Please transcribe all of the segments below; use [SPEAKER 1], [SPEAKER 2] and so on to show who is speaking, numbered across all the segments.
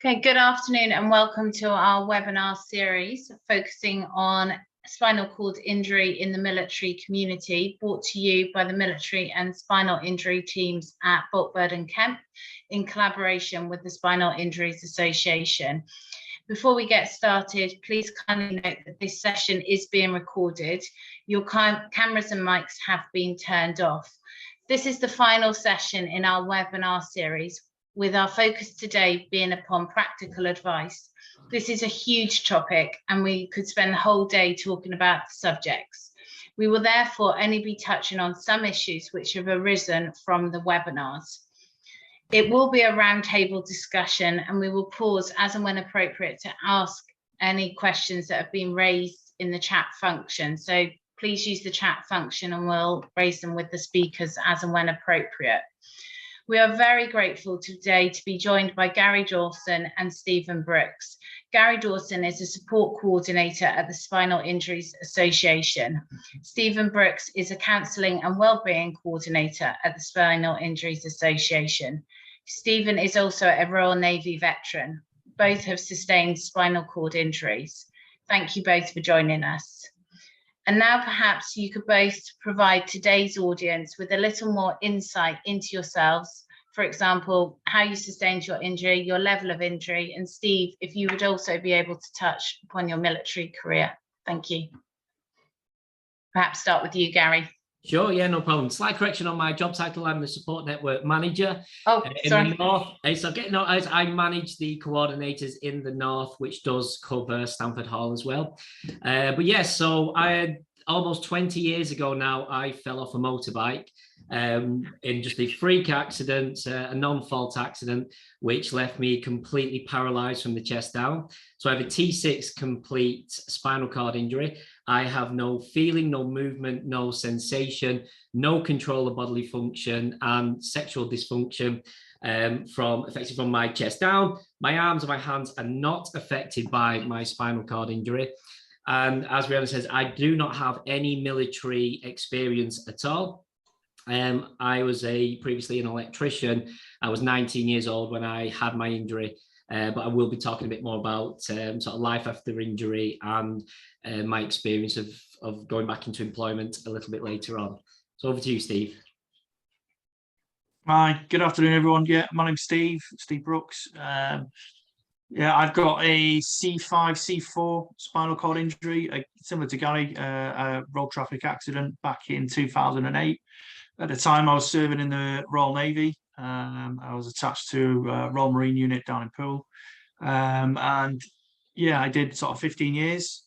[SPEAKER 1] Okay, good afternoon and welcome to our webinar series focusing on spinal cord injury in the military community, brought to you by the military and spinal injury teams at Brookes and Kemp in collaboration with the Spinal Injuries Association. Before we get started, please kindly note that this session is being recorded. Your cameras and mics have been turned off. This is the final session in our webinar series, with our focus today being upon practical advice. This is a huge topic and we could spend the whole day talking about the subjects. We will therefore only be touching on some issues which have arisen from the webinars. It will be a roundtable discussion and we will pause as and when appropriate to ask any questions that have been raised in the chat function. So please use the chat function and we'll raise them with the speakers as and when appropriate. We are very grateful today to be joined by Gary Dawson and Stephen Brookes. Gary Dawson is a support coordinator at the Spinal Injuries Association. Stephen Brookes is a counselling and wellbeing coordinator at the Spinal Injuries Association. Stephen is also a Royal Navy veteran. Both have sustained spinal cord injuries. Thank you both for joining us. And now perhaps you could both provide today's audience with a little more insight into yourselves. For example, how you sustained your injury, your level of injury, and Steve, if you would also be able to touch upon your military career. Thank you. Perhaps start with you, Gary.
[SPEAKER 2] Sure, yeah, no problem. Slight correction on my job title. I'm the support network manager.
[SPEAKER 1] Oh, sorry.
[SPEAKER 2] In the north. It's okay. No, I manage the coordinators in the north, which does cover Stamford Hall as well. But yes, so almost 20 years ago now, I fell off a motorbike in just a freak accident, a non-fault accident, which left me completely paralyzed from the chest down. So I have a T6 complete spinal cord injury. I have no feeling, no movement, no sensation, no control of bodily function and sexual dysfunction from my chest down. My arms and my hands are not affected by my spinal cord injury. And as Rhiannon says, I do not have any military experience at all. I was previously an electrician. I was 19 years old when I had my injury. But I will be talking a bit more about sort of life after injury and my experience of going back into employment a little bit later on. So over to you, Steve.
[SPEAKER 3] Hi, good afternoon, everyone. Yeah, my name's Steve Brookes. Yeah, I've got a C5, C4 spinal cord injury, similar to Gary, a road traffic accident back in 2008. At the time, I was serving in the Royal Navy. I was attached to a Royal Marine unit down in Poole. And yeah, I did sort of 15 years.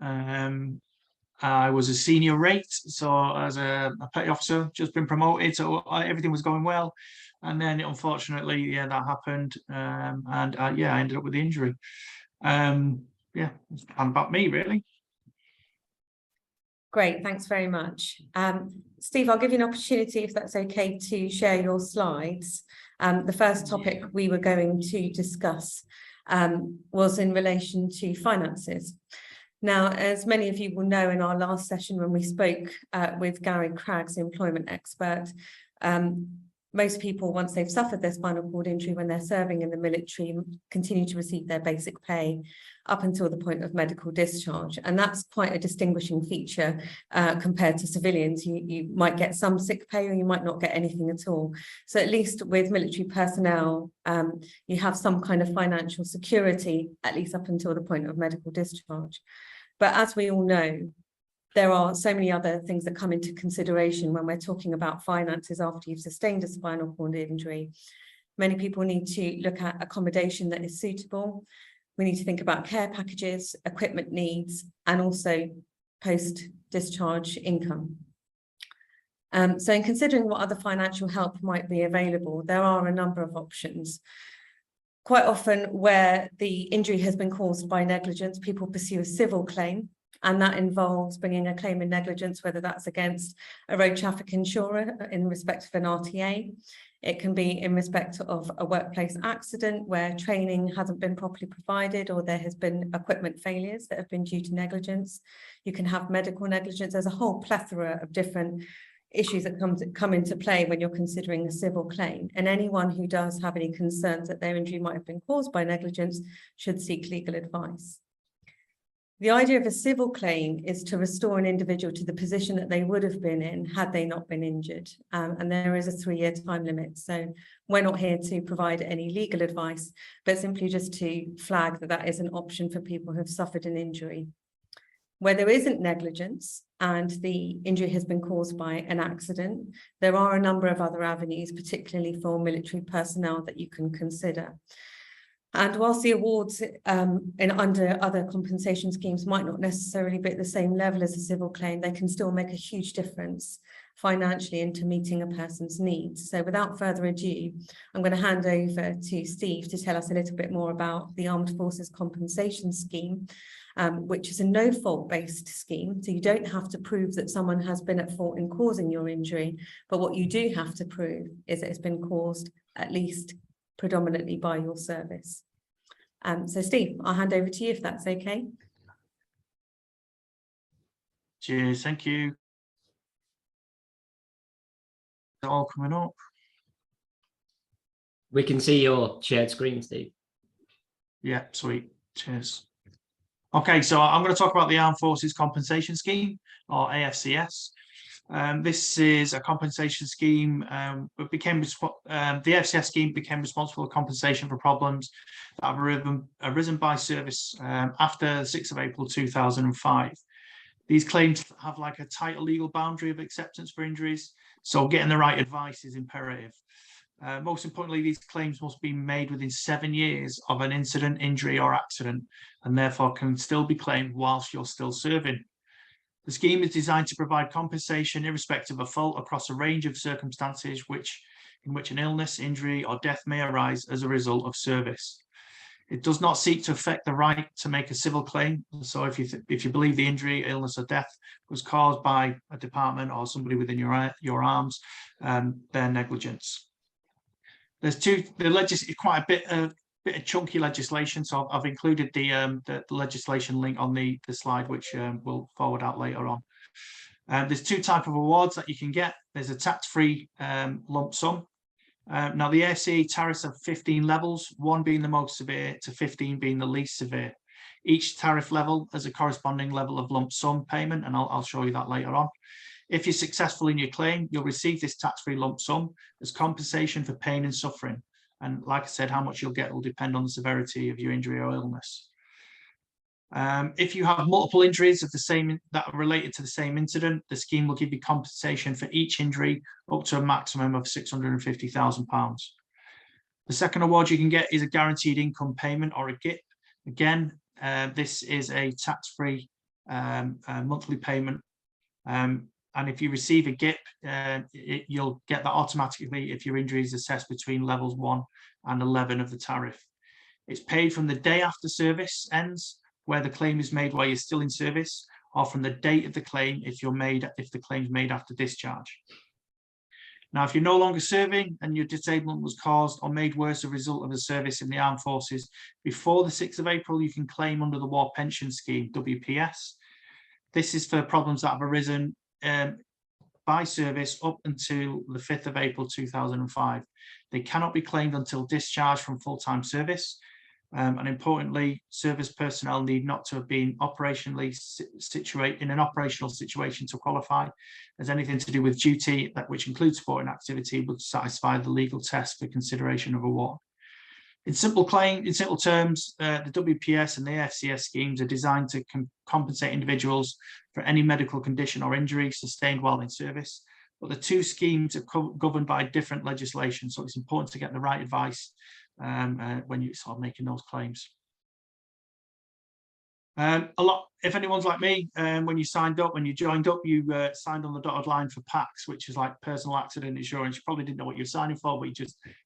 [SPEAKER 3] I was a senior rate, so as a petty officer, just been promoted, so everything was going well. And then unfortunately, yeah, that happened. Yeah, I ended up with the injury. Yeah, it's about me, really.
[SPEAKER 4] Great, thanks very much. Steve, I'll give you an opportunity, if that's okay, to share your slides. The first topic we were going to discuss was in relation to finances. Now, as many of you will know, in our last session when we spoke with Gary Craggs, the employment expert, most people, once they've suffered their spinal cord injury when they're serving in the military, continue to receive their basic pay up until the point of medical discharge. And that's quite a distinguishing feature compared to civilians. You might get some sick pay or you might not get anything at all. So at least with military personnel, you have some kind of financial security, at least up until the point of medical discharge. But as we all know, there are so many other things that come into consideration when we're talking about finances after you've sustained a spinal cord injury. Many people need to look at accommodation that is suitable. We need to think about care packages, equipment needs, and also post-discharge income. So in considering what other financial help might be available, there are a number of options. Quite often where the injury has been caused by negligence, people pursue a civil claim. And that involves bringing a claim in negligence, whether that's against a road traffic insurer in respect of an RTA. It can be in respect of a workplace accident where training hasn't been properly provided or there has been equipment failures that have been due to negligence. You can have medical negligence. There's a whole plethora of different issues that come into play when you're considering a civil claim. And anyone who does have any concerns that their injury might have been caused by negligence should seek legal advice. The idea of a civil claim is to restore an individual to the position that they would have been in had they not been injured. And there is a 3-year time limit. So we're not here to provide any legal advice, but simply just to flag that that is an option for people who have suffered an injury. Where there isn't negligence and the injury has been caused by an accident, there are a number of other avenues, particularly for military personnel, that you can consider. And whilst the awards under other compensation schemes might not necessarily be at the same level as a civil claim, they can still make a huge difference financially into meeting a person's needs. So without further ado, I'm going to hand over to Steve to tell us a little bit more about the Armed Forces Compensation Scheme, which is a no-fault based scheme. So you don't have to prove that someone has been at fault in causing your injury, but what you do have to prove is that it's been caused at least predominantly by your service. So Steve, I'll hand over to you if that's okay.
[SPEAKER 3] Cheers, thank you. All coming up.
[SPEAKER 2] We can see your shared screen, Steve.
[SPEAKER 3] Yeah, sweet. Cheers. Okay, so I'm going to talk about the Armed Forces Compensation Scheme, or AFCS. This is a compensation scheme. The AFCS scheme became responsible for compensation for problems that have arisen by service after the 6th of April 2005. These claims have like a tighter legal boundary of acceptance for injuries, so getting the right advice is imperative. Most importantly, these claims must be made within 7 years of an incident, injury or accident, and therefore can still be claimed whilst you're still serving. The scheme is designed to provide compensation irrespective of fault across a range of circumstances in which an illness, injury or death may arise as a result of service. It does not seek to affect the right to make a civil claim. So if you believe the injury, illness or death was caused by a department or somebody within your arms, their negligence. There's quite a bit of chunky legislation, so I've included the legislation link on the slide, which we'll forward out later on. There's 2 types of awards that you can get. There's a tax-free lump sum. Now the SCI tariffs have 15 levels, 1 being the most severe to 15 being the least severe. Each tariff level has a corresponding level of lump sum payment, and I'll show you that later on. If you're successful in your claim, you'll receive this tax-free lump sum as compensation for pain and suffering. And like I said, how much you'll get will depend on the severity of your injury or illness. If you have multiple injuries that are related to the same incident, the scheme will give you compensation for each injury up to a maximum of £650,000. The second award you can get is a guaranteed income payment, or a GIP. Again, this is a tax-free monthly payment. And if you receive a GIP, you'll get that automatically if your injury is assessed between levels 1 and 11 of the tariff. It's paid from the day after service ends, where the claim is made while you're still in service, or from the date of the claim if the claim's made after discharge. Now, if you're no longer serving and your disablement was caused or made worse as a result of a service in the armed forces before the 6th of April, you can claim under the War Pension Scheme, WPS. This is for problems that have arisen by service up until the 5th of April 2005. They cannot be claimed until discharge from full-time service. And importantly, service personnel need not to have been operationally situated in an operational situation to qualify, as anything to do with duty, which includes sporting activity, would satisfy the legal test for consideration of award. In simple terms, the WPS and the AFCS schemes are designed to compensate individuals for any medical condition or injury sustained while in service. But the 2 schemes are governed by different legislation, so it's important to get the right advice when you're sort of making those claims. If anyone's like me, when you joined up, you signed on the dotted line for PAX, which is like personal accident insurance. You probably didn't know what you were signing for, but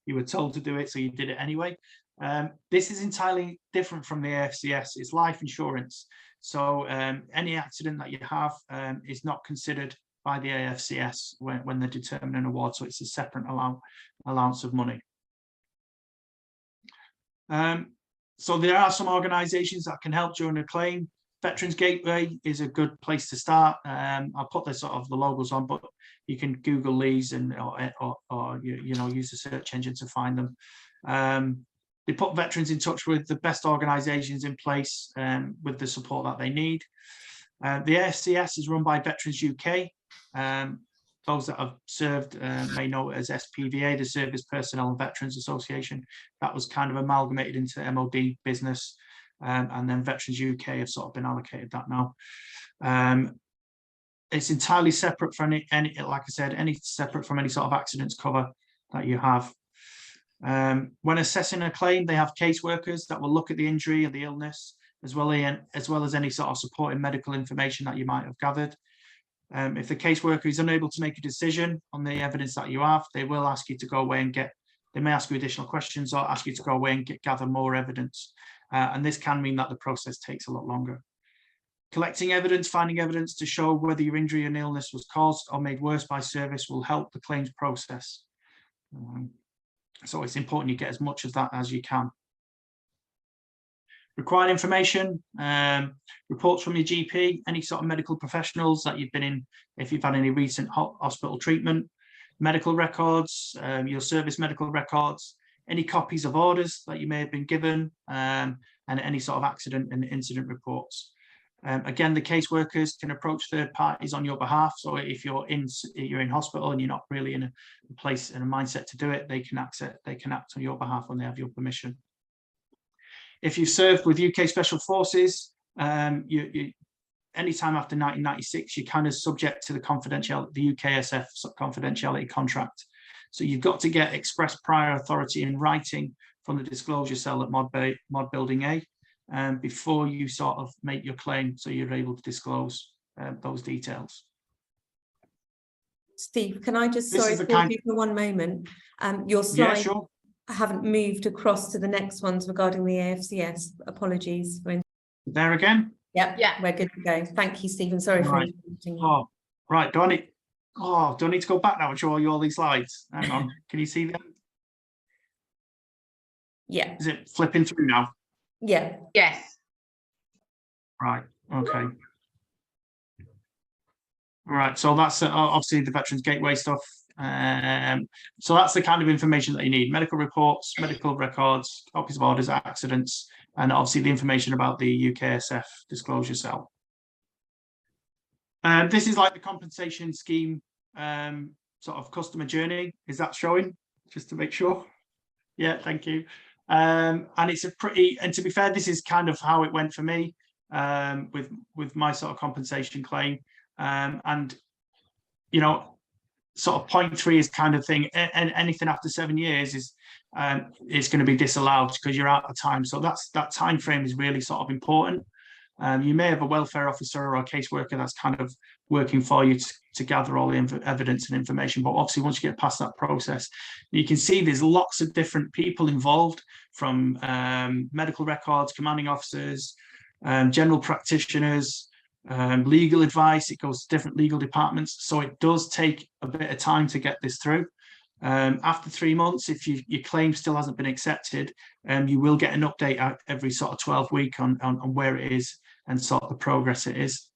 [SPEAKER 3] you were told to do it, so you did it anyway. This is entirely different from the AFCS. It's life insurance. So any accident that you have is not considered by the AFCS when they determine an award. So it's a separate allowance of money. So there are some organisations that can help during a claim. Veterans Gateway is a good place to start. I'll put the sort of the logos on, but you can Google these and or you know, use the search engine to find them. They put veterans in touch with the best organisations in place with the support that they need. The AFCS is run by Veterans UK. Those that have served may know it as SPVA, the Service Personnel and Veterans Association. That was kind of amalgamated into MOD business, and then Veterans UK have sort of been allocated that now. It's entirely separate from any, like I said, separate from any sort of accidents cover that you have. When assessing a claim, they have caseworkers that will look at the injury or the illness, as well as any sort of supporting medical information that you might have gathered. If the caseworker is unable to make a decision on the evidence that you have, they will ask you to go away and they may ask you additional questions or ask you to go away and gather more evidence. And this can mean that the process takes a lot longer. Collecting evidence, finding evidence to show whether your injury and illness was caused or made worse by service will help the claims process. So it's important you get as much of that as you can. Required information, reports from your GP, any sort of medical professionals that you've been in, if you've had any recent hospital treatment, medical records, your service medical records, any copies of orders that you may have been given, and any sort of accident and incident reports. Again, the caseworkers can approach third parties on your behalf. So if you're in hospital and you're not really in a place and a mindset to do it, they can act on your behalf when they have your permission. If you've served with UK Special Forces, anytime after 1996, you're kind of subject to the UKSF confidentiality contract. So you've got to get express prior authority in writing from the disclosure cell at Mod Building A before you sort of make your claim, so you're able to disclose those details.
[SPEAKER 4] Steve, can I just, sorry, pause you for one moment? Your slide, yeah, sure. I haven't moved across to the next ones regarding the AFCS. Apologies.
[SPEAKER 3] There again?
[SPEAKER 4] Yep, yeah, we're good to go. Thank you, Stephen. Sorry for interrupting you.
[SPEAKER 3] Oh, right. Do I need to go back now and show you all these slides? Hang on. Can you see them?
[SPEAKER 4] Yeah.
[SPEAKER 3] Is it flipping through now?
[SPEAKER 4] Yeah.
[SPEAKER 1] Yes.
[SPEAKER 3] Right. Okay. Right. So that's obviously the Veterans Gateway stuff. So that's the kind of information that you need: medical reports, medical records, copies of orders, accidents, and obviously the information about the UKSF disclosure cell. This is like the compensation scheme sort of customer journey. Is that showing? Just to make sure. Yeah, thank you. And it's and to be fair, this is kind of how it went for me with my sort of compensation claim. And you know, sort of 0.3 is kind of thing, and anything after 7 years is going to be disallowed because you're out of time. So that time frame is really sort of important. You may have a welfare officer or a caseworker that's kind of working for you to gather all the evidence and information. But obviously, once you get past that process, you can see there's lots of different people involved, from medical records, commanding officers, general practitioners, legal advice. It goes to different legal departments. So it does take a bit of time to get this through. After 3 months, if your claim still hasn't been accepted, you will get an update out every sort of 12 weeks on where it is and sort of the progress it is.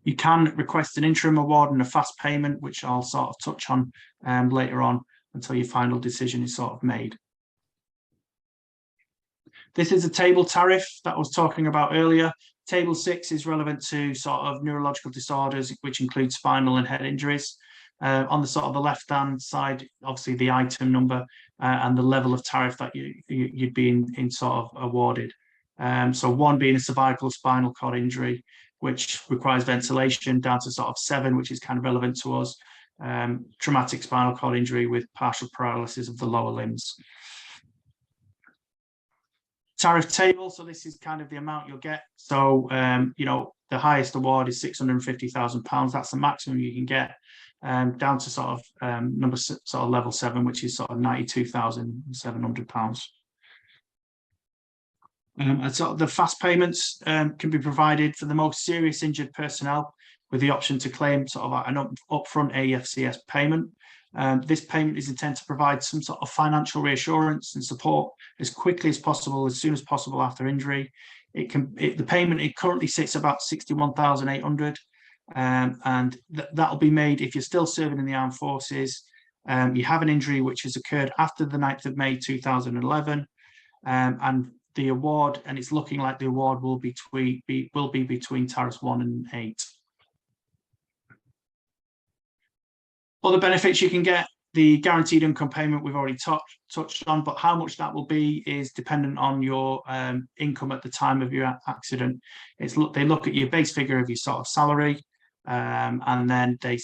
[SPEAKER 3] You can request an interim award and a fast payment, which I'll sort of touch on later on until your final decision is sort of made. This is a table tariff that I was talking about earlier. Table 6 is relevant to sort of neurological disorders, which include spinal and head injuries. On the sort of the left-hand side, obviously the item number and the level of tariff that you'd be in sort of awarded. So 1 being a cervical spinal cord injury, which requires ventilation, down to sort of 7, which is kind of relevant to us. Traumatic spinal cord injury with partial paralysis of the lower limbs. Tariff table, so this is kind of the amount you'll get. So, you know, the highest award is £650,000. That's the maximum you can get. Down to sort of level 7, which is sort of £92,700. And so the fast payments can be provided for the most serious injured personnel, with the option to claim sort of an upfront AFCS payment. This payment is intended to provide some sort of financial reassurance and support as quickly as possible, as soon as possible after injury. the payment, it currently sits about 61,800, and that'll be made if you're still serving in the armed forces, you have an injury which has occurred after the 9th of May 2011, and the award, and it's looking like the award will be between tariffs 1 and 8. Other benefits you can get: the guaranteed income payment we've already touched on, but how much that will be is dependent on your income at the time of your accident. They look at your base figure of your sort of salary, and then they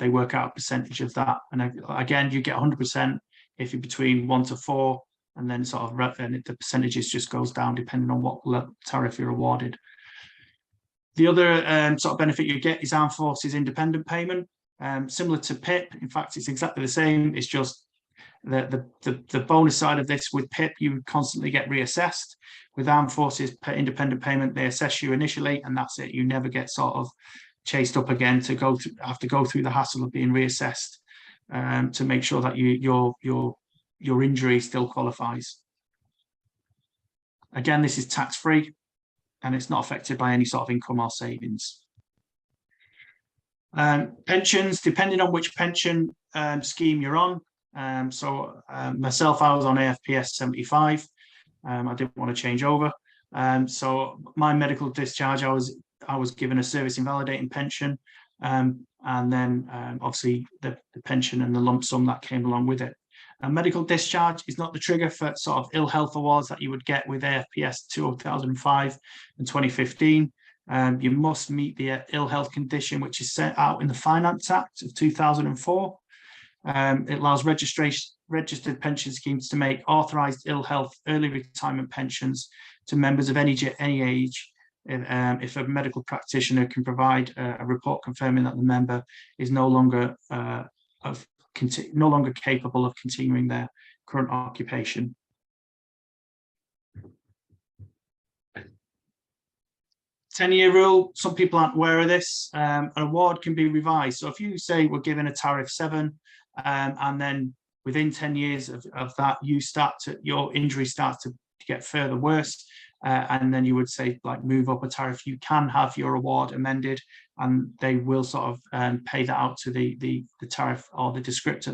[SPEAKER 3] work out a percentage of that. And again, you get 100% if you're between 1 to 4, and then the percentages just goes down depending on what tariff you're awarded. The other sort of benefit you get is Armed Forces Independent Payment. Similar to PIP, in fact, it's exactly the same. It's just the bonus side of this: with PIP, you would constantly get reassessed. With Armed Forces Independent Payment, they assess you initially, and that's it. You never get sort of chased up again to have to go through the hassle of being reassessed to make sure that your injury still qualifies. Again, this is tax-free, and it's not affected by any sort of income or savings. Pensions, depending on which pension scheme you're on. Myself, I was on AFCS 75. I didn't want to change over. So my medical discharge, I was given a service invalidating pension, and then obviously the pension and the lump sum that came along with it. Medical discharge is not the trigger for sort of ill health awards that you would get with AFPS 2005 and 2015. You must meet the ill health condition which is set out in the Finance Act of 2004. It allows registered pension schemes to make authorised ill health early retirement pensions to members of any age, if a medical practitioner can provide a report confirming that the member is no longer capable of continuing their current occupation. Ten-year rule, some people aren't aware of this. An award can be revised. So if you say we're given a tariff 7, and then within 10 years of that, your injury starts to get further worse, and then you would say like move up a tariff, you can have your award amended, and they will sort of pay that out to the tariff or the descriptor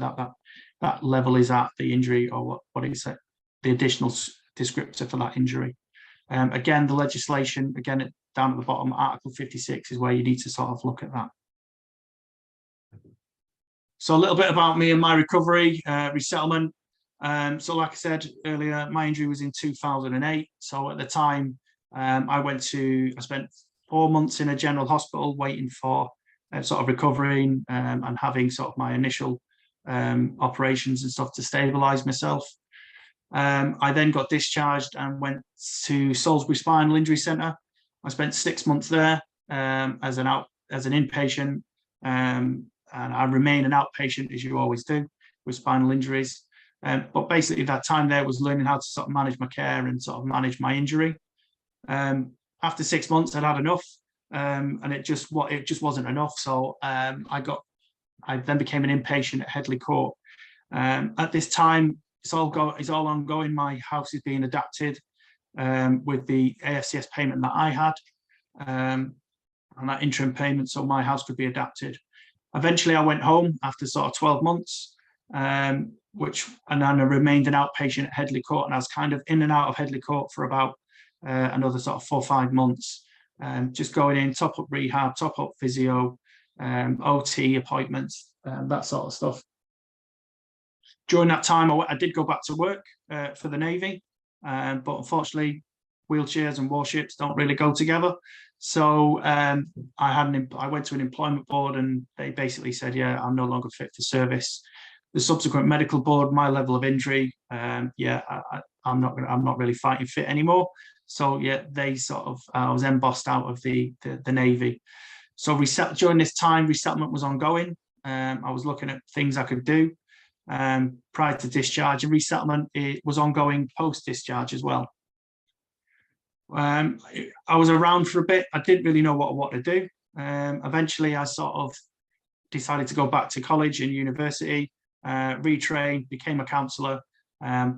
[SPEAKER 3] that level is at the injury, or what is it, the additional descriptor for that injury. Again, the legislation, again, down at the bottom, Article 56 is where you need to sort of look at that. So a little bit about me and my recovery, resettlement. So like I said earlier, my injury was in 2008. So at the time, I spent 4 months in a general hospital waiting for sort of recovering and having sort of my initial operations and stuff to stabilize myself. I then got discharged and went to Salisbury Spinal Injury Centre. I spent 6 months there as an inpatient, and I remain an outpatient, as you always do with spinal injuries. But basically that time there was learning how to sort of manage my care and sort of manage my injury. After 6 months, I'd had enough, and it just wasn't enough. So I then became an inpatient at Headley Court. At this time, it's all ongoing. My house is being adapted with the AFCS payment that I had, and that interim payment, so my house could be adapted. Eventually, I went home after sort of 12 months, and then I remained an outpatient at Headley Court, and I was kind of in and out of Headley Court for about another sort of 4 or 5 months, just going in, top up rehab, top up physio, OT appointments, that sort of stuff. During that time, I did go back to work for the Navy, but unfortunately, wheelchairs and warships don't really go together. So I went to an employment board, and they basically said, "Yeah, I'm no longer fit for service." The subsequent medical board, my level of injury, I'm not really fighting fit anymore. So yeah, I was embossed out of the Navy. So during this time, resettlement was ongoing. I was looking at things I could do prior to discharge, and resettlement was ongoing post-discharge as well. I was around for a bit. I didn't really know what to do. Eventually, I sort of decided to go back to college and university, retrain, became a counsellor,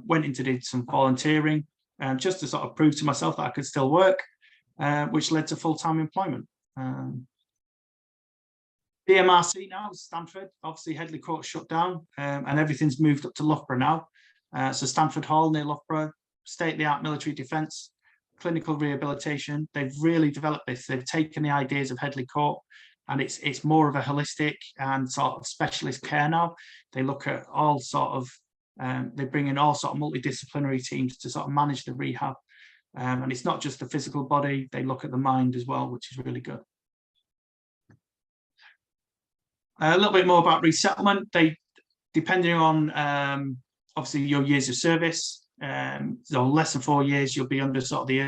[SPEAKER 3] went into did some volunteering, just to sort of prove to myself that I could still work. which led to full-time employment. DMRC now is Stamford. Obviously, Headley Court shut down, and everything's moved up to Loughborough now. So Stamford Hall near Loughborough, state-of-the-art military defence, clinical rehabilitation. They've really developed this. They've taken the ideas of Headley Court, and it's more of a holistic and sort of specialist care now. They look at all sort of, they bring in all sort of multidisciplinary teams to sort of manage the rehab. And it's not just the physical body, they look at the mind as well, which is really good. A little bit more about resettlement. They, depending on obviously your years of service, so less than 4 years, you'll be under sort of the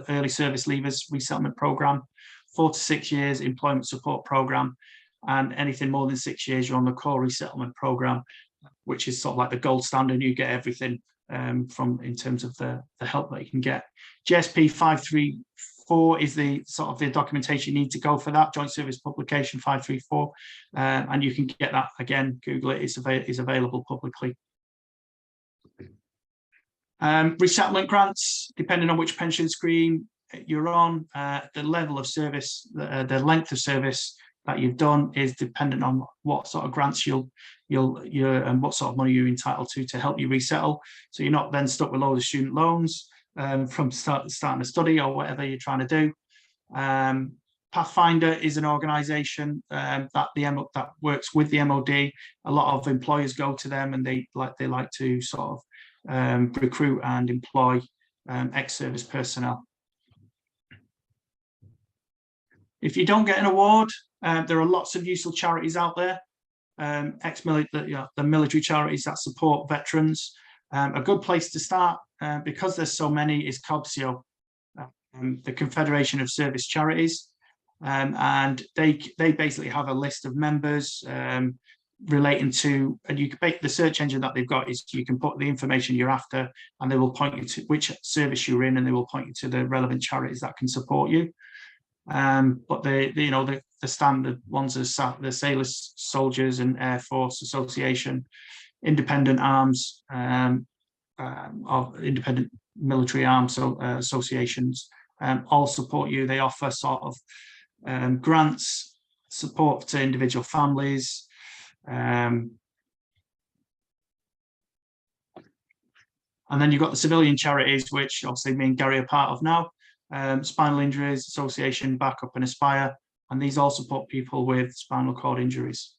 [SPEAKER 3] early service leavers resettlement program. 4 to 6 years employment support program, and anything more than 6 years, you're on the core resettlement program, which is sort of like the gold standard. You get everything from in terms of the help that you can get. JSP 534 is the sort of the documentation you need to go for that, Joint Service Publication 534, and you can get that again. Google it; it's available publicly. Resettlement grants, depending on which pension scheme you're on, the level of service, the length of service that you've done is dependent on what sort of grants you're and what sort of money you're entitled to help you resettle. So you're not then stuck with loads of student loans from starting a study or whatever you're trying to do. Pathfinder is an organisation that works with the MOD. A lot of employers go to them, and they like to sort of recruit and employ ex-service personnel. If you don't get an award, there are lots of useful charities out there. The military charities that support veterans. A good place to start, because there's so many, is COBSIO, the Confederation of Service Charities, and they basically have a list of members relating to, and you can the search engine that they've got is you can put the information you're after, and they will point you to which service you're in, and they will point you to the relevant charities that can support you. But the standard ones are the Sailors, Soldiers and Air Force Association, Independent Arms, of Independent Military Arms associations, all support you. They offer sort of grants, support to individual families. And then you've got the civilian charities, which obviously me and Gary are part of now. Spinal Injuries Association, Backup and Aspire, and these all support people with spinal cord injuries.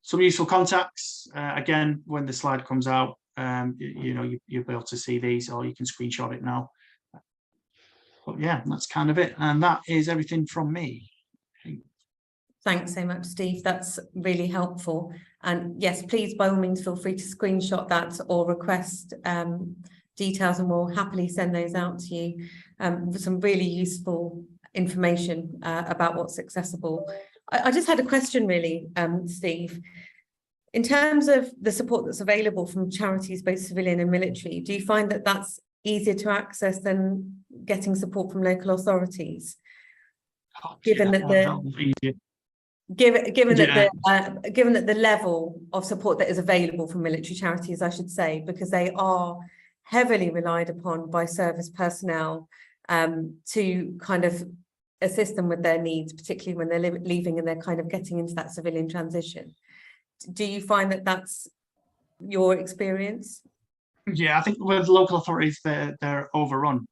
[SPEAKER 3] Some useful contacts, again, when the slide comes out, you'll be able to see these, or you can screenshot it now. But yeah, that's kind of it, and that is everything from me.
[SPEAKER 4] Thanks so much, Steve. That's really helpful. And yes, please, by all means, feel free to screenshot that or request details, and we'll happily send those out to you with some really useful information about what's accessible. I just had a question really, Steve. In terms of the support that's available from charities, both civilian and military, do you find that that's easier to access than getting support from local authorities? Given that the level of support that is available from military charities, I should say, because they are heavily relied upon by service personnel to kind of assist them with their needs, particularly when they're leaving and they're kind of getting into that civilian transition. Do you find that that's your experience?
[SPEAKER 3] Yeah, I think with local authorities, they're overrun.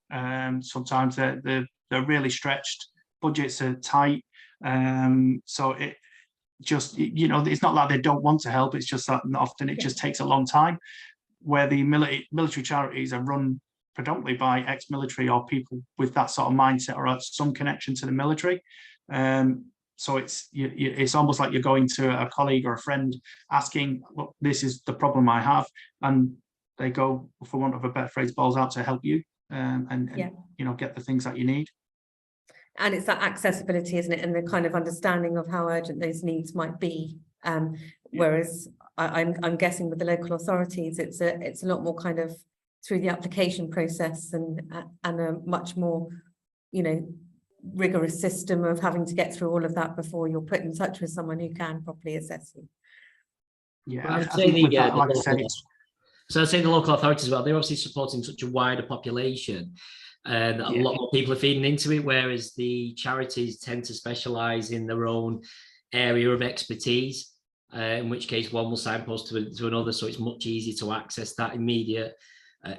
[SPEAKER 3] Sometimes they're really stretched. Budgets are tight. So it just, it's not like they don't want to help. It's just that often it just takes a long time. Where the military charities are run predominantly by ex-military or people with that sort of mindset or some connection to the military. So it's almost like you're going to a colleague or a friend asking, "Look, this is the problem I have," and they go, for want of a better phrase, balls out to help you and get the things that you need.
[SPEAKER 4] And it's that accessibility, isn't it, and the kind of understanding of how urgent those needs might be. Whereas I'm guessing with the local authorities, it's a lot more kind of through the application process and a much more, rigorous system of having to get through all of that before you're put in touch with someone who can properly assess you.
[SPEAKER 3] Yeah,
[SPEAKER 2] well, I'd say the local authorities as well, they're obviously supporting such a wider population and a lot more people are feeding into it, whereas the charities tend to specialise in their own area of expertise, in which case one will signpost to another, so it's much easier to access that immediate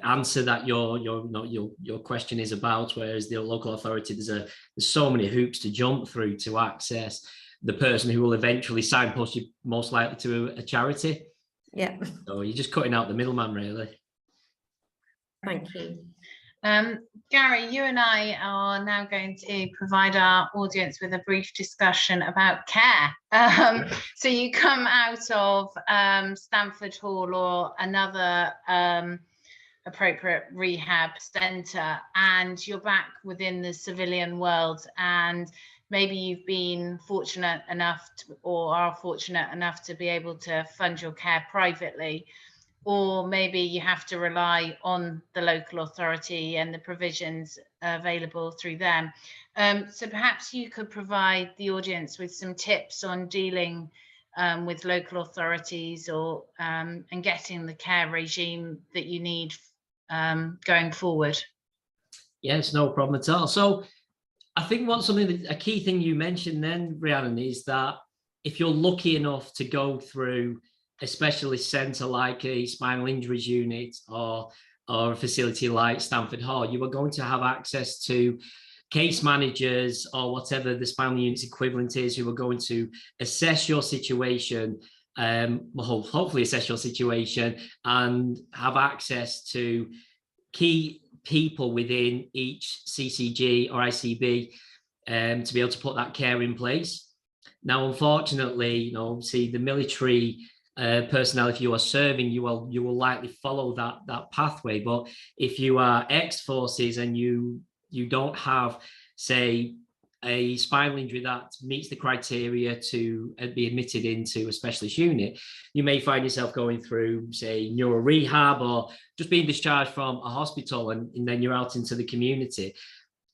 [SPEAKER 2] answer that your question is about, whereas the local authority, there's so many hoops to jump through to access the person who will eventually signpost you most likely to a charity.
[SPEAKER 4] Yeah.
[SPEAKER 2] So you're just cutting out the middleman, really.
[SPEAKER 4] Thank you.
[SPEAKER 1] Gary, you and I are now going to provide our audience with a brief discussion about care. So you come out of Stamford Hall or another appropriate rehab centre, and you're back within the civilian world, and maybe you've been fortunate enough or are fortunate enough to be able to fund your care privately, or maybe you have to rely on the local authority and the provisions available through them. So perhaps you could provide the audience with some tips on dealing with local authorities or and getting the care regime that you need going forward.
[SPEAKER 2] Yes, no problem at all. So I think a key thing you mentioned then, Rhiannon, is that if you're lucky enough to go through a specialist centre like a spinal injuries unit or a facility like Stamford Hall, you are going to have access to case managers or whatever the spinal unit's equivalent is, who are going to assess your situation, hopefully assess your situation, and have access to key people within each CCG or ICB to be able to put that care in place. Now, unfortunately, see the military personnel, if you are serving, you will likely follow that pathway. But if you are ex-forces and you don't have, say, a spinal injury that meets the criteria to be admitted into a specialist unit, you may find yourself going through, say, neuro rehab or just being discharged from a hospital, and then you're out into the community,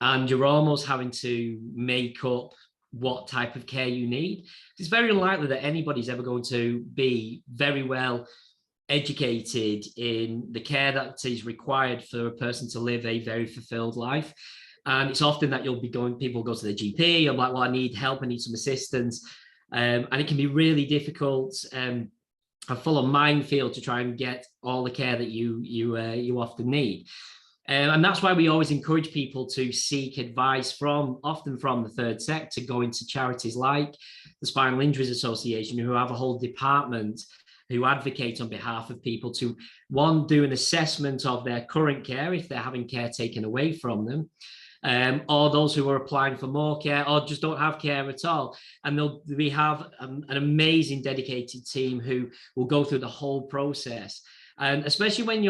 [SPEAKER 2] and you're almost having to make up what type of care you need. It's very unlikely that anybody's ever going to be very well educated in the care that is required for a person to live a very fulfilled life. And it's often that people go to the GP, I'm like, well, I need help, I need some assistance. And it can be really difficult and full of minefield to try and get all the care that you often need. And that's why we always encourage people to seek advice often from the third sector, going to charities like the Spinal Injuries Association, who have a whole department who advocate on behalf of people to, one, do an assessment of their current care if they're having care taken away from them, or those who are applying for more care or just don't have care at all. And we have an amazing dedicated team who will go through the whole process. And especially when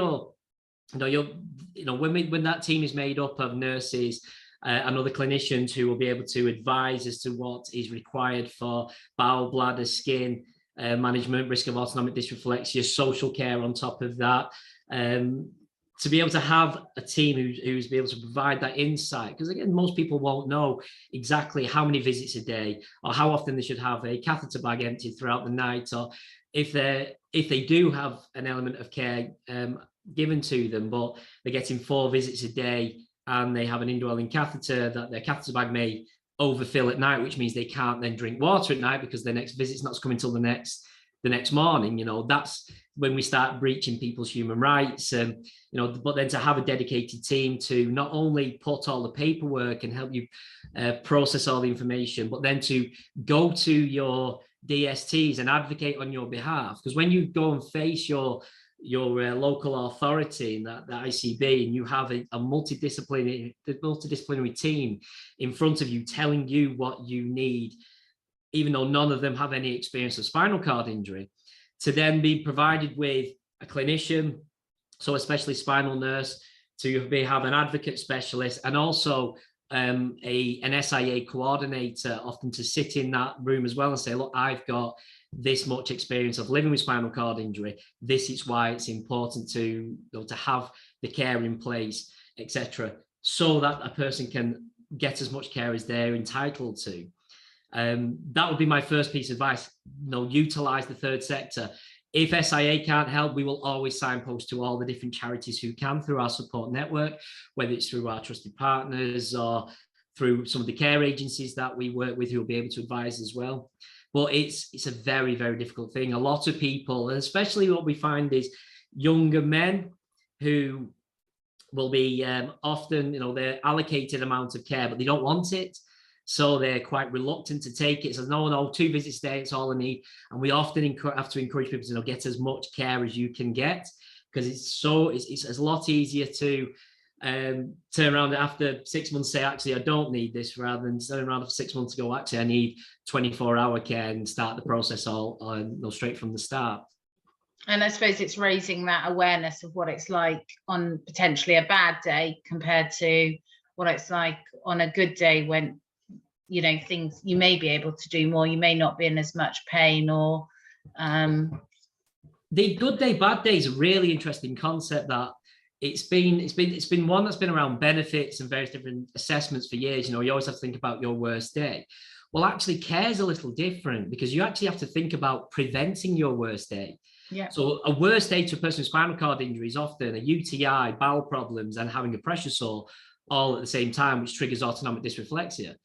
[SPEAKER 2] when that team is made up of nurses and other clinicians who will be able to advise as to what is required for bowel, bladder, skin management, risk of autonomic dysreflexia, social care on top of that, to be able to have a team who's be able to provide that insight. Because again, most people won't know exactly how many visits a day or how often they should have a catheter bag emptied throughout the night, or if they do have an element of care given to them, but they're getting 4 visits a day and they have an indwelling catheter, that their catheter bag may overfill at night, which means they can't then drink water at night because their next visit's not coming until the next morning. That's when we start breaching people's human rights. But then to have a dedicated team to not only put all the paperwork and help you process all the information, but then to go to your DSTs and advocate on your behalf. Because when you go and face your local authority in that ICB, and you have a multidisciplinary team in front of you telling you what you need, even though none of them have any experience of spinal cord injury, to then be provided with a clinician, so especially spinal nurse, to have an advocate specialist, and also an SIA coordinator, often to sit in that room as well and say, look, I've got this much experience of living with spinal cord injury. This is why it's important to have the care in place, etc., so that a person can get as much care as they're entitled to. That would be my first piece of advice. Utilize the third sector. If SIA can't help, we will always signpost to all the different charities who can through our support network, whether it's through our trusted partners or through some of the care agencies that we work with who will be able to advise as well. But it's a very, very difficult thing. A lot of people, and especially what we find is younger men who will be often, they're allocated amount of care, but they don't want it. So they're quite reluctant to take it. So no, 2 visits a day, it's all I need. And we often have to encourage people to get as much care as you can get, because it's a lot easier to turn around after 6 months, say, actually, I don't need this, rather than turn around after 6 months to go, actually, I need 24-hour care, and start the process all straight from the start.
[SPEAKER 1] And I suppose it's raising that awareness of what it's like on potentially a bad day compared to what it's like on a good day, when things, you may be able to do more, you may not be in as much pain, or
[SPEAKER 2] the good day, bad day is a really interesting concept. That it's been one that's been around benefits and various different assessments for years. You always have to think about your worst day. Well, actually, care is a little different, because you actually have to think about preventing your worst day.
[SPEAKER 1] Yeah.
[SPEAKER 2] So a worst day to a person with spinal cord injury is often a UTI, bowel problems, and having a pressure sore all at the same time, which triggers autonomic dysreflexia.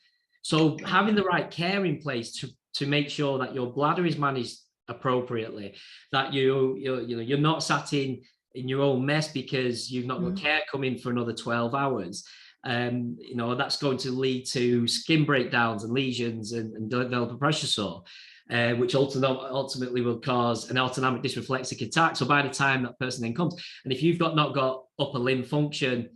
[SPEAKER 2] So having the right care in place to make sure that your bladder is managed appropriately, that you're not sat in your own mess because you've not got care coming for another 12 hours. That's going to lead to skin breakdowns and lesions and develop a pressure sore, which ultimately will cause an autonomic dysreflexic attack. So by the time that person then comes, and if you've not got upper limb function,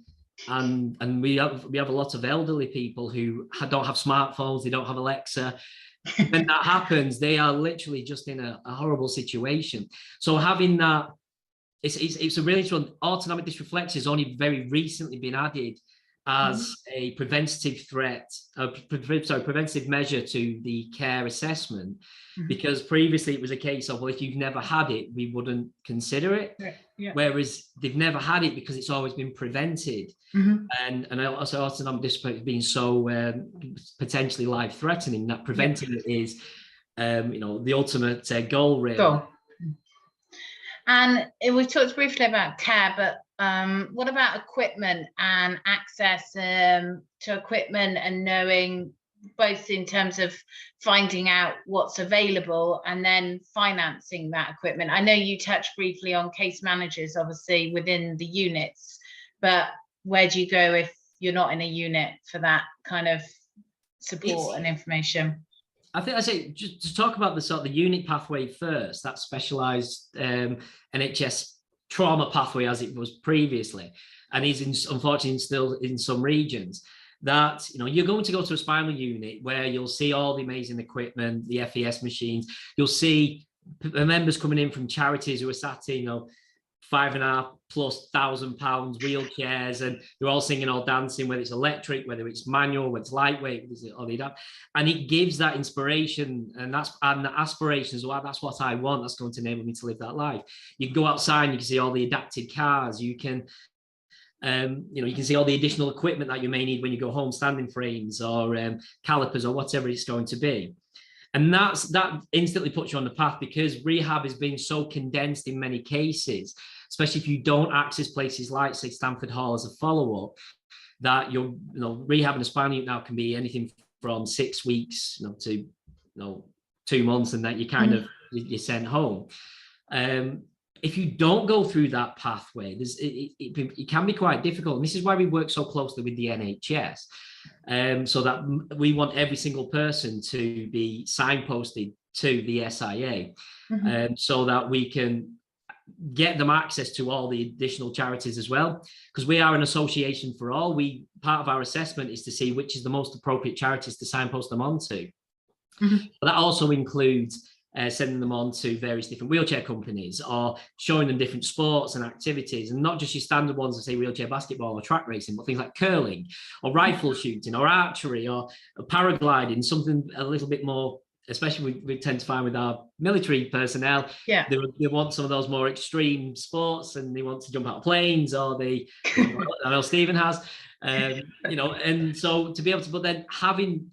[SPEAKER 2] and we have a lot of elderly people who don't have smartphones, they don't have Alexa. When that happens, they are literally just in a horrible situation. So having that, it's a really strong. Autonomic dysreflexia has only very recently been added as a preventative measure to the care assessment, because previously it was a case of, well, if you've never had it, we wouldn't consider it.
[SPEAKER 1] Yeah.
[SPEAKER 2] Whereas they've never had it because it's always been prevented. And also autonomic dysreflexia being so potentially life-threatening, that preventing it is the ultimate goal, really.
[SPEAKER 1] And we've talked briefly about care, but what about equipment and access to equipment, and knowing, both in terms of finding out what's available and then financing that equipment? I know you touched briefly on case managers, obviously, within the units, but where do you go if you're not in a unit for that kind of support and information?
[SPEAKER 2] I think I say, just to talk about the unit pathway first, that specialised NHS trauma pathway as it was previously, and is unfortunately still in some regions, that you're going to go to a spinal unit where you'll see all the amazing equipment, the FES machines. You'll see members coming in from charities who are sat in £5,500+ wheelchairs, and they're all singing, all dancing, whether it's electric, whether it's manual, whether it's lightweight, and it gives that inspiration and the aspirations. Well, that's what I want. That's going to enable me to live that life. You can go outside and you can see all the adapted cars. You can you can see all the additional equipment that you may need when you go home, standing frames or calipers or whatever it's going to be. And that instantly puts you on the path, because rehab is being so condensed in many cases, especially if you don't access places like, say, Stamford Hall as a follow-up, that rehab in a spinal unit now can be anything from 6 weeks to 2 months, and that you kind of you're sent home. If you don't go through that pathway, it can be quite difficult. And this is why we work so closely with the NHS. So that we want every single person to be signposted to the SIA, so that we can get them access to all the additional charities as well, because we are an association for all. Part of our assessment is to see which is the most appropriate charities to signpost them onto. But that also includes sending them on to various different wheelchair companies, or showing them different sports and activities, and not just your standard ones that say wheelchair basketball or track racing, but things like curling or rifle shooting or archery or paragliding, something a little bit more, especially we tend to find with our military personnel. They want some of those more extreme sports, and they want to jump out of planes, or I know Stephen has, and so to be able to, but then having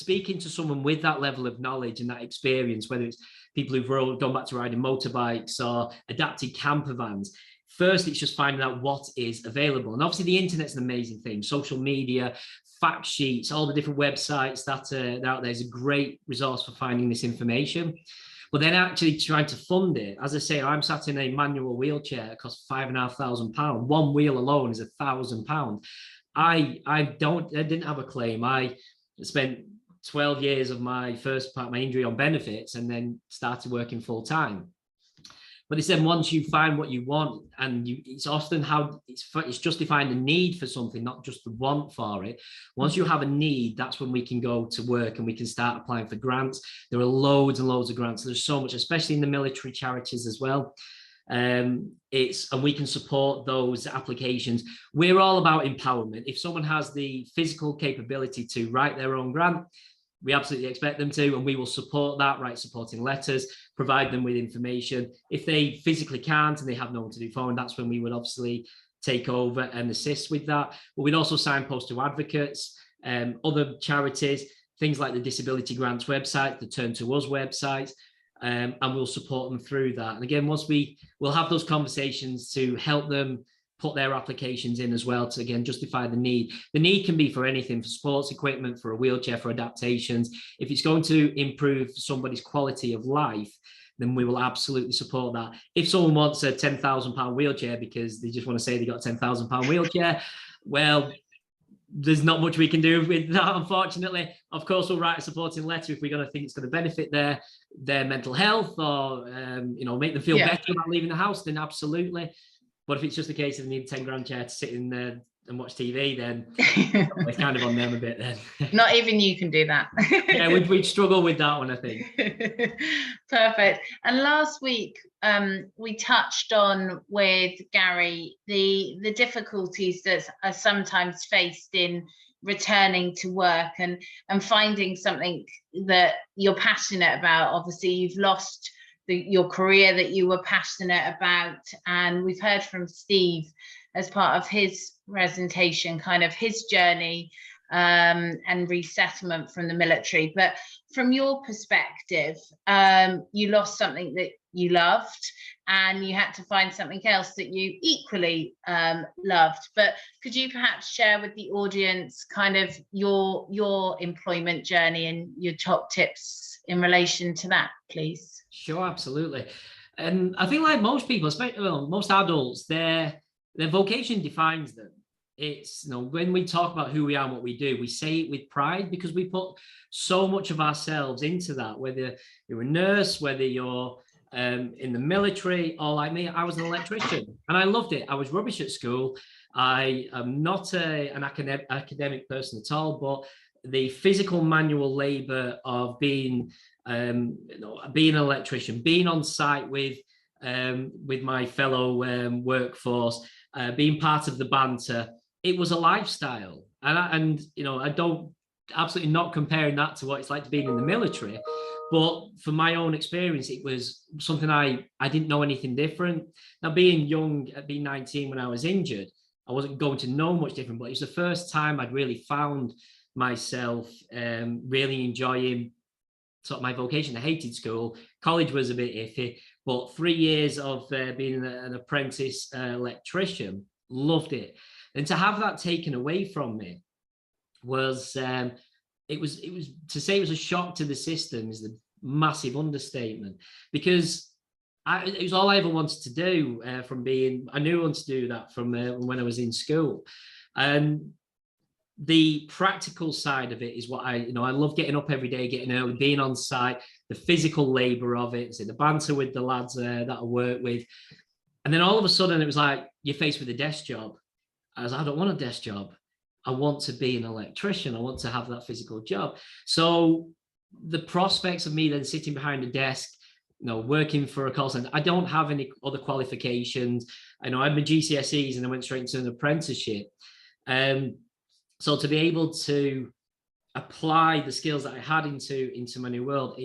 [SPEAKER 2] speaking to someone with that level of knowledge and that experience, whether it's people who've gone back to riding motorbikes or adapted camper vans, first, it's just finding out what is available. And obviously the internet's an amazing thing. Social media, fact sheets, all the different websites that are out there is a great resource for finding this information. But then actually trying to fund it, as I say, I'm sat in a manual wheelchair. It costs £5,500. One wheel alone is £1,000. I didn't have a claim. I spent 12 years of my first part of my injury on benefits and then started working full time. But they said once you find what you want, and it's often how it's justifying the need for something, not just the want for it. Once you have a need, that's when we can go to work and we can start applying for grants. There are loads and loads of grants. There's so much, especially in the military charities as well. And we can support those applications. We're all about empowerment. If someone has the physical capability to write their own grant, we absolutely expect them to, and we will support that, write supporting letters, provide them with information. If they physically can't and they have no one to do for them, that's when we would obviously take over and assist with that. But we'd also signpost to advocates, other charities, things like the Disability Grants website, the Turn to Us website, and we'll support them through that. And again, once we'll have those conversations to help them put their applications in as well to, again, justify the need. The need can be for anything, for sports equipment, for a wheelchair, for adaptations. If it's going to improve somebody's quality of life, then we will absolutely support that. If someone wants a £10,000 wheelchair because they just want to say they got a £10,000 wheelchair, well, there's not much we can do with that, unfortunately. Of course, we'll write a supporting letter if we're going to think it's going to benefit their mental health or make them feel better about leaving the house, then absolutely. But if it's just a case of they need a 10 grand chair to sit in there and watch TV, then it's kind of on them a bit then.
[SPEAKER 1] Not even you can do that.
[SPEAKER 2] Yeah, we'd struggle with that one, I think.
[SPEAKER 1] Perfect. And last week, we touched on with Gary the difficulties that are sometimes faced in returning to work and finding something that you're passionate about. Obviously, you've lost your career that you were passionate about, and we've heard from Steve as part of his presentation kind of his journey and resettlement from the military. But from your perspective, you lost something that you loved and you had to find something else that you equally loved. But could you perhaps share with the audience kind of your employment journey and your top tips in relation to that, please?
[SPEAKER 2] Sure, absolutely. And I think like most people, especially most adults, their vocation defines them. It's, when we talk about who we are and what we do, we say it with pride because we put so much of ourselves into that, whether you're a nurse, whether you're in the military, or like me, I was an electrician and I loved it. I was rubbish at school. I am not an academic person at all, but the physical manual labor of being an electrician, being on site with my fellow workforce, being part of the banter, it was a lifestyle. And I don't, absolutely not comparing that to what it's like to be in the military, but for my own experience, it was something I didn't know anything different. Now, being young, being 19 when I was injured, I wasn't going to know much different, but it was the first time I'd really found myself really enjoying sort of my vocation. I hated school. College was a bit iffy, but 3 years of being an apprentice electrician, loved it. And to have that taken away from me was, it was to say it was a shock to the system is the massive understatement, because it was all I ever wanted to do I knew I wanted to do that from when I was in school. And the practical side of it is what I love, getting up every day, getting early, being on site, the physical labor of it, so the banter with the lads that I work with. And then all of a sudden it was like, you're faced with a desk job. I don't want a desk job. I want to be an electrician. I want to have that physical job. So the prospects of me then sitting behind a desk, working for a call center, I don't have any other qualifications. I had my GCSEs and I went straight into an apprenticeship. So to be able to apply the skills that I had into my new world,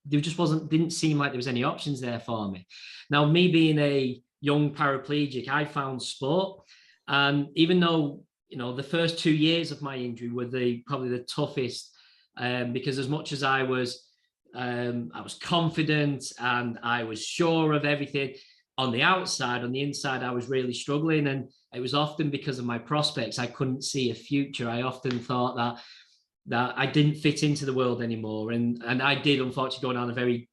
[SPEAKER 2] there just didn't seem like there was any options there for me. Now, me being a young paraplegic, I found sport. And even though, the first 2 years of my injury were probably the toughest because as much as I was confident and I was sure of everything on the outside, on the inside, I was really struggling. And it was often because of my prospects. I couldn't see a future. I often thought that I didn't fit into the world anymore. And I did, unfortunately, go down a very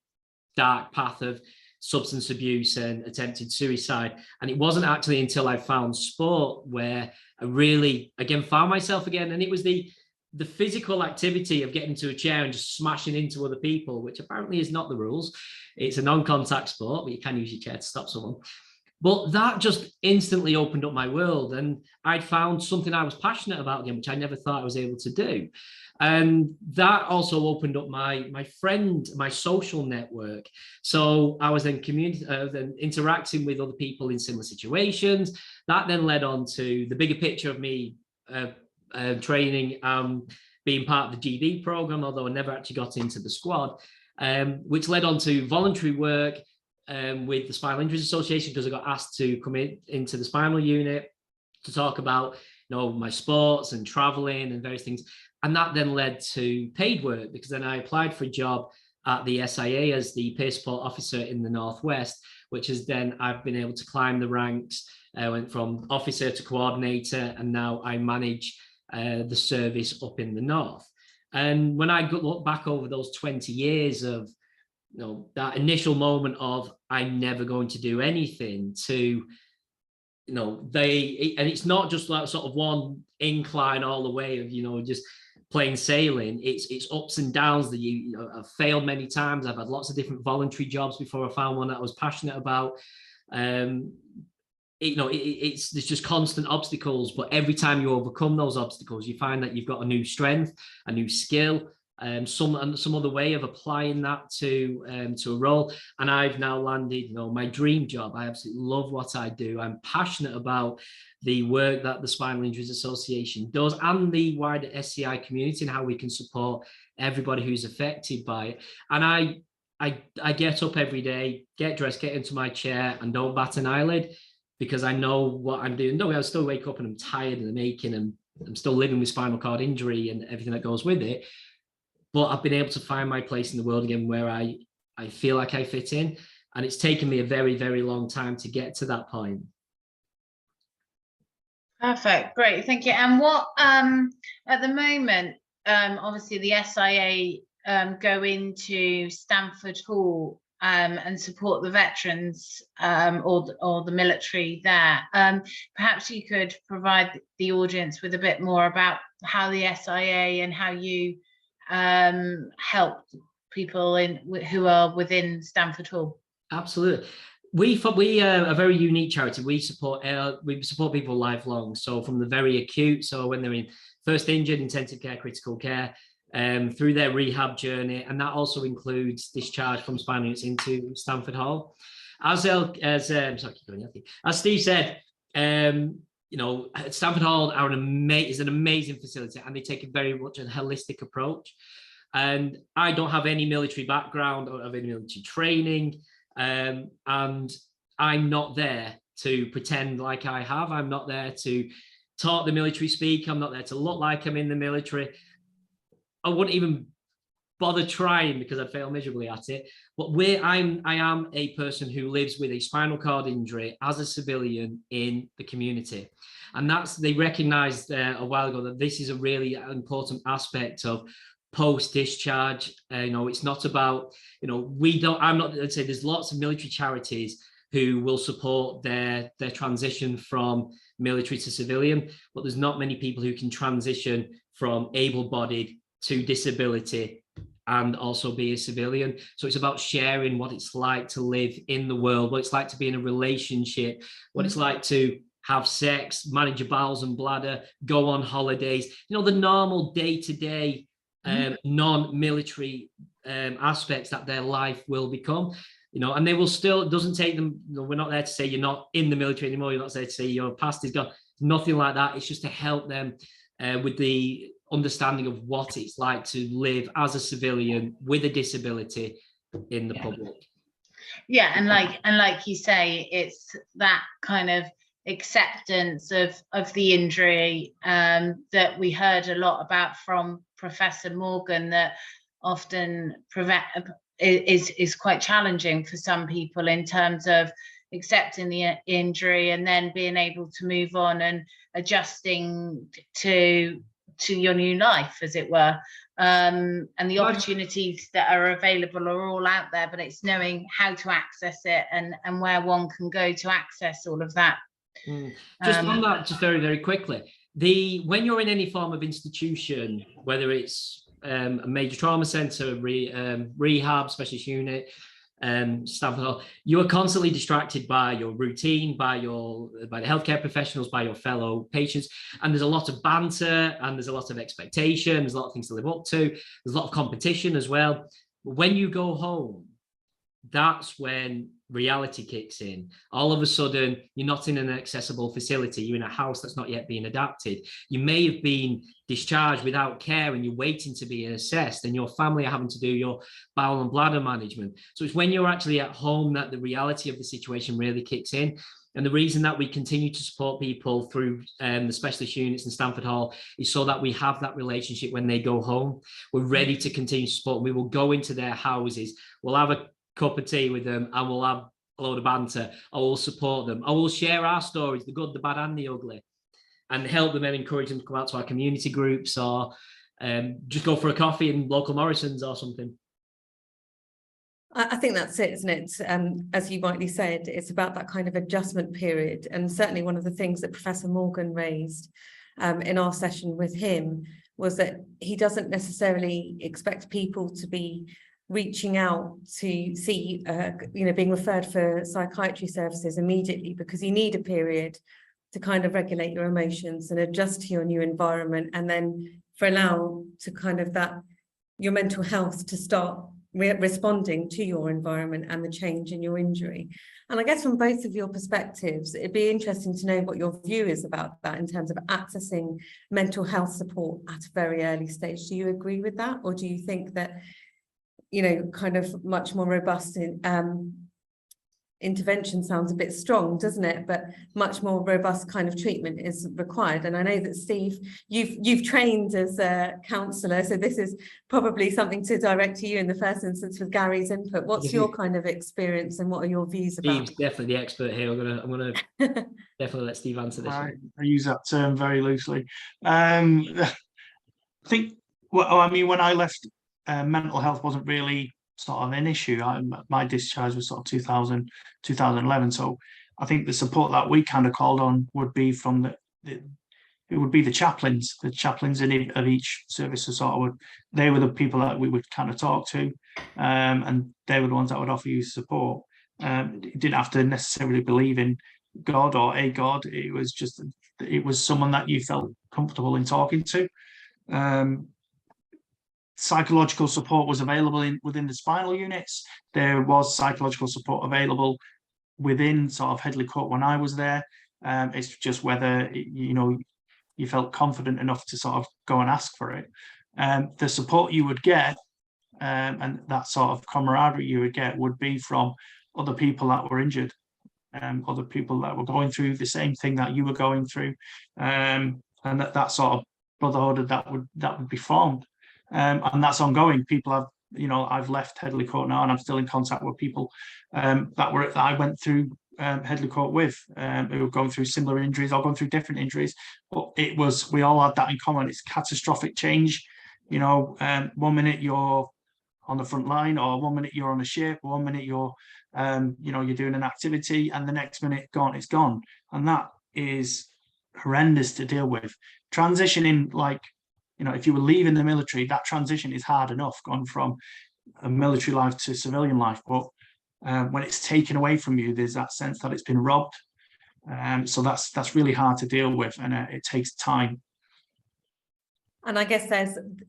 [SPEAKER 2] dark path of substance abuse and attempted suicide. And it wasn't actually until I found sport where I really, again, found myself again. And it was the physical activity of getting into a chair and just smashing into other people, which apparently is not the rules. It's a non-contact sport, but you can use your chair to stop someone. But that just instantly opened up my world, and I'd found something I was passionate about again, which I never thought I was able to do. And that also opened up my social network. So I was then interacting with other people in similar situations. That then led on to the bigger picture of me training, being part of the GB program, although I never actually got into the squad, which led on to voluntary work with the Spinal Injuries Association, because I got asked to come into the spinal unit to talk about, my sports and traveling and various things. And that then led to paid work, because then I applied for a job at the SIA as the peer support officer in the Northwest, which is then I've been able to climb the ranks. I went from officer to coordinator, and now I manage the service up in the North. And when I look back over those 20 years of, that initial moment of I'm never going to do anything to, and it's not just like sort of one incline all the way of, just plain sailing. It's ups and downs that I've failed many times. I've had lots of different voluntary jobs before I found one that I was passionate about. There's just constant obstacles, but every time you overcome those obstacles, you find that you've got a new strength, a new skill, some other way of applying that to a role. And I've now landed, my dream job. I absolutely love what I do. I'm passionate about the work that the Spinal Injuries Association does and the wider SCI community and how we can support everybody who's affected by it. And I get up every day, get dressed, get into my chair, and don't bat an eyelid, because I know what I'm doing. No, I still wake up and I'm tired and I'm aching and I'm still living with spinal cord injury and everything that goes with it. But I've been able to find my place in the world again where I feel like I fit in. And it's taken me a very, very long time to get to that point.
[SPEAKER 1] Perfect, great, thank you. And what, at the moment, obviously the SIA go into Stamford Hall and support the veterans or the military there. Perhaps you could provide the audience with a bit more about how the SIA and how you help people who are within Stamford Hall.
[SPEAKER 2] Absolutely. We are a very unique charity. We support people lifelong. So from the very acute, so when they're in first injured, intensive care, critical care, through their rehab journey, and that also includes discharge from spinal units into Stamford Hall. As Steve said, Stamford Hall is an amazing facility, and they take a very much a holistic approach. And I don't have any military background, I don't have any military training, and I'm not there to pretend like I have. I'm not there to talk the military speak. I'm not there to look like I'm in the military. I wouldn't even bother trying because I'd fail miserably at it. But I am a person who lives with a spinal cord injury as a civilian in the community. And they recognized a while ago that this is a really important aspect of post-discharge. It's not about, I'd say there's lots of military charities who will support their transition from military to civilian, but there's not many people who can transition from able-bodied to disability and also be a civilian. So it's about sharing what it's like to live in the world, what it's like to be in a relationship, what it's like to have sex, manage your bowels and bladder, go on holidays, the normal day-to-day non-military aspects that their life will become, and they will still, it doesn't take them, we're not there to say you're not in the military anymore, you're not there to say your past is gone, nothing like that. It's just to help them with the understanding of what it's like to live as a civilian with a disability in the public.
[SPEAKER 1] Yeah, and like you say, it's that kind of acceptance of the injury that we heard a lot about from Professor Morgan, that often is quite challenging for some people in terms of accepting the injury and then being able to move on and adjusting to your new life, as it were. And the opportunities that are available are all out there, but it's knowing how to access it and where one can go to access all of that.
[SPEAKER 2] Just on that, just very, very quickly, when you're in any form of institution, whether it's a major trauma centre, rehab, specialist unit, Stamford Hall, you are constantly distracted by your routine, by the healthcare professionals, by your fellow patients, and there's a lot of banter and there's a lot of expectation, there's a lot of things to live up to, there's a lot of competition as well. But when you go home, that's when reality kicks in. All of a sudden, you're not in an accessible facility, you're in a house that's not yet been adapted. You may have been discharged without care and you're waiting to be assessed, and your family are having to do your bowel and bladder management. So it's when you're actually at home that the reality of the situation really kicks in. And the reason that we continue to support people through the specialist units in Stamford Hall is so that we have that relationship when they go home. We're ready to continue to support. We will go into their houses, we'll have a cup of tea with them, and we'll have a load of banter. I will support them. I will share our stories, the good, the bad, and the ugly, and help them and encourage them to come out to our community groups, or just go for a coffee in local Morrison's or something.
[SPEAKER 4] I think that's it, isn't it? As you rightly said, it's about that kind of adjustment period. And certainly one of the things that Professor Morgan raised in our session with him was that he doesn't necessarily expect people to be reaching out to see, being referred for psychiatry services immediately, because you need a period to kind of regulate your emotions and adjust to your new environment, and then allow to kind of your mental health to start responding to your environment and the change in your injury. And I guess from both of your perspectives, it'd be interesting to know what your view is about that in terms of accessing mental health support at a very early stage. Do you agree with that, or do you think that kind of much more robust intervention sounds a bit strong, doesn't it? But much more robust kind of treatment is required. And I know that, Steve, you've trained as a counsellor, so this is probably something to direct to you in the first instance with Gary's input. What's your kind of experience, and what are your views about?
[SPEAKER 2] Steve's definitely the expert here. I'm gonna definitely let Steve answer this.
[SPEAKER 3] I use that term very loosely. I think, well, I mean, when I left, mental health wasn't really sort of an issue. My discharge was sort of 2011. So I think the support that we kind of called on would be from it would be the chaplains of each service. So they were the people that we would kind of talk to, and they were the ones that would offer you support. You didn't have to necessarily believe in God or a God. It was someone that you felt comfortable in talking to. Psychological support was available within the spinal units. There was psychological support available within sort of Headley Court when I was there. It's just whether you felt confident enough to sort of go and ask for it. The support you would get, and that sort of camaraderie you would get, would be from other people that were injured, other people that were going through the same thing that you were going through, and that sort of brotherhood that would be formed. And that's ongoing. People have, I've left Headley Court now, and I'm still in contact with people that I went through Headley Court with, who were going through similar injuries or going through different injuries. But we all had that in common. It's catastrophic change. 1 minute you're on the front line, or 1 minute you're on a ship, 1 minute you're doing an activity, and the next minute it's gone. And that is horrendous to deal with. Transitioning, if you were leaving the military, that transition is hard enough, gone from a military life to civilian life. But when it's taken away from you, there's that sense that it's been robbed. So that's really hard to deal with, and it takes time.
[SPEAKER 4] And I guess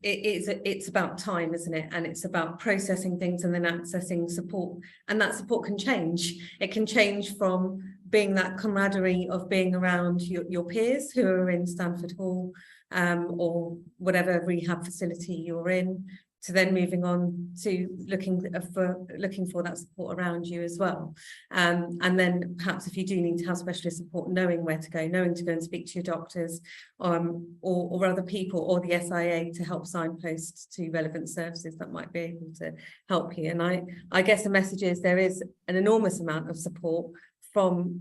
[SPEAKER 4] it's about time, isn't it? And it's about processing things and then accessing support. And that support can change. It can change from being that camaraderie of being around your peers who are in Stamford Hall, or whatever rehab facility you're in, to then moving on to looking for that support around you as well. And then perhaps if you do need to have specialist support, knowing where to go, knowing to go and speak to your doctors, or other people, or the SIA to help signpost to relevant services that might be able to help you. And I guess the message is there is an enormous amount of support from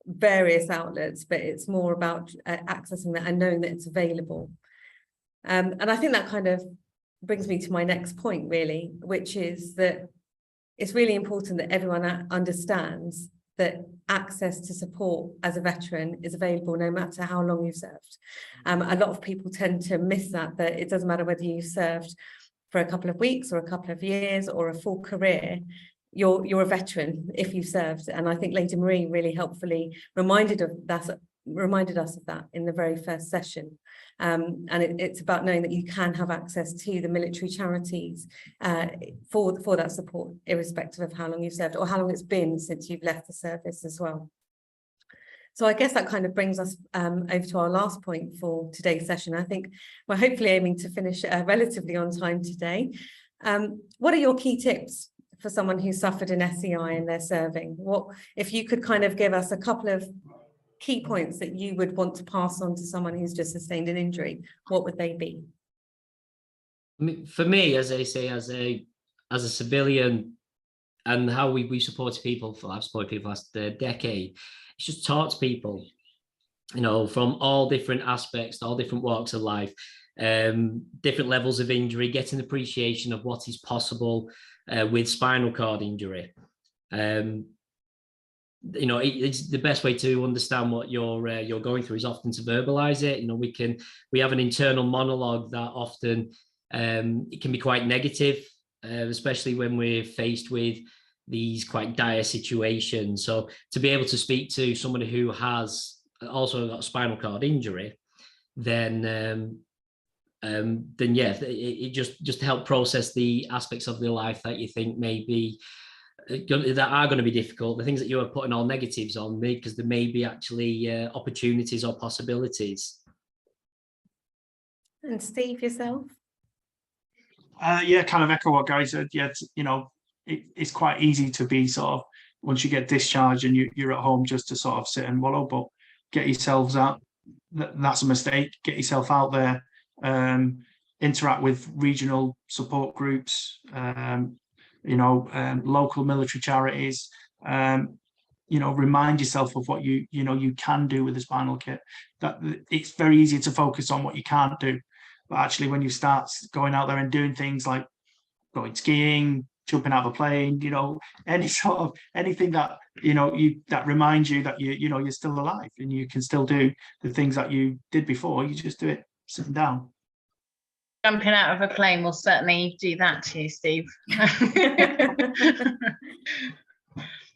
[SPEAKER 4] various outlets, but it's more about accessing that and knowing that it's available. And I think that kind of brings me to my next point, really, which is that it's really important that everyone understands that access to support as a veteran is available no matter how long you've served. A lot of people tend to miss that it doesn't matter whether you've served for a couple of weeks or a couple of years or a full career, you're a veteran if you've served. And I think Lady Marie really helpfully reminded us of that in the very first session. And it's about knowing that you can have access to the military charities for that support, irrespective of how long you've served or how long it's been since you've left the service as well. So I guess that kind of brings us over to our last point for today's session. I think we're hopefully aiming to finish relatively on time today. What are your key tips for someone who suffered an SCI and they're serving? What, if you could kind of give us a couple of key points that you would want to pass on to someone who's just sustained an injury, what would they be?
[SPEAKER 2] For me, as I say, as a civilian, and how we've supported people I've supported people last decade, it's just taught to people, you know, from all different aspects, all different walks of life, different levels of injury, getting appreciation of what is possible with spinal cord injury. You know, it's the best way to understand what you're going through is often to verbalize it. You know, we have an internal monologue that often it can be quite negative, especially when we're faced with these quite dire situations. So to be able to speak to somebody who has also got spinal cord injury, then yeah, it just help process the aspects of their life that you think maybe that are going to be difficult, the things that you are putting all negatives on, because there may be actually opportunities or possibilities.
[SPEAKER 4] And Steve, yourself?
[SPEAKER 3] Yeah, kind of echo what Gary said. Yeah, you know, it's quite easy to be sort of, once you get discharged and you're at home, just to sort of sit and wallow, but get yourselves out. That's a mistake. Get yourself out there, interact with regional support groups, you know, local military charities, you know, remind yourself of what you can do with the spinal kit. That it's very easy to focus on what you can't do, but actually when you start going out there and doing things like going skiing, jumping out of a plane, you know, anything that, you know, that reminds you that you're still alive and you can still do the things that you did before. You just do it sitting down.
[SPEAKER 1] Jumping out of a plane will certainly do that to you, Steve.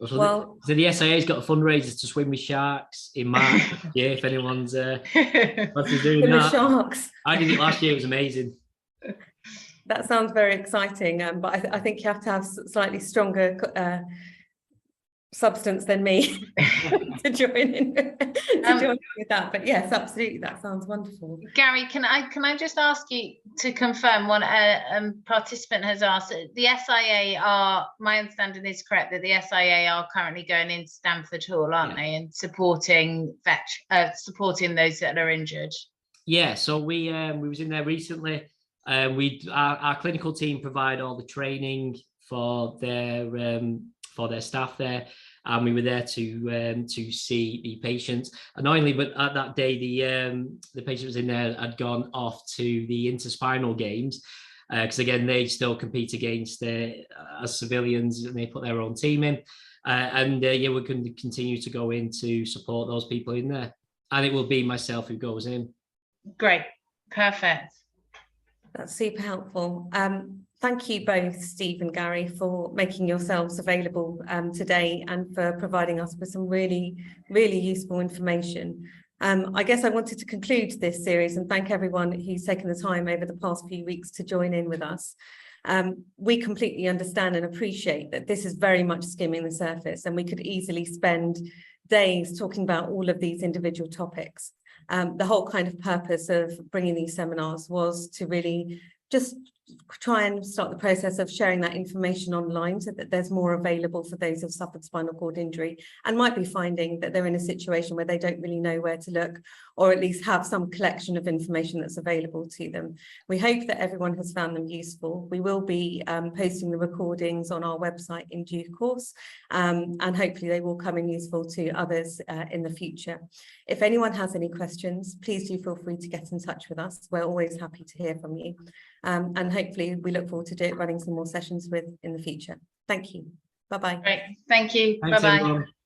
[SPEAKER 4] Well,
[SPEAKER 2] so the SIA's got a fundraiser to swim with sharks in March. Yeah, if anyone's doing that.
[SPEAKER 4] Sharks.
[SPEAKER 2] I did it last year. It was amazing.
[SPEAKER 4] That sounds very exciting, but I think you have to have slightly stronger substance than me to join in with that. But yes, absolutely, that sounds wonderful.
[SPEAKER 1] Gary, can I just ask you to confirm what a participant has asked? The SIA are, my understanding is correct, that the SIA are currently going into Stamford Hall, aren't they, and supporting those that are injured? Yeah,
[SPEAKER 2] so we was in there recently. Our clinical team provide all the training for their staff there, and we were there to see the patients. Annoyingly, but at that day, the patient was in there had gone off to the interspinal games, because again they still compete against as civilians, and they put their own team in, and yeah, we're going to continue to go in to support those people in there, and it will be myself who goes in.
[SPEAKER 1] Great, perfect.
[SPEAKER 4] That's super helpful. Thank you both, Steve and Gary, for making yourselves available today and for providing us with some really, really useful information. I guess I wanted to conclude this series and thank everyone who's taken the time over the past few weeks to join in with us. We completely understand and appreciate that this is very much skimming the surface, and we could easily spend days talking about all of these individual topics. The whole kind of purpose of bringing these seminars was to really just try and start the process of sharing that information online so that there's more available for those who've suffered spinal cord injury and might be finding that they're in a situation where they don't really know where to look, or at least have some collection of information that's available to them. We hope that everyone has found them useful. We will be posting the recordings on our website in due course, and hopefully they will come in useful to others in the future. If anyone has any questions, please do feel free to get in touch with us. We're always happy to hear from you. And hopefully we look forward to running some more sessions with in the future. Thank you. Bye-bye.
[SPEAKER 1] Great. Thank you.
[SPEAKER 2] Thanks,
[SPEAKER 1] Bye-bye.
[SPEAKER 2] everyone.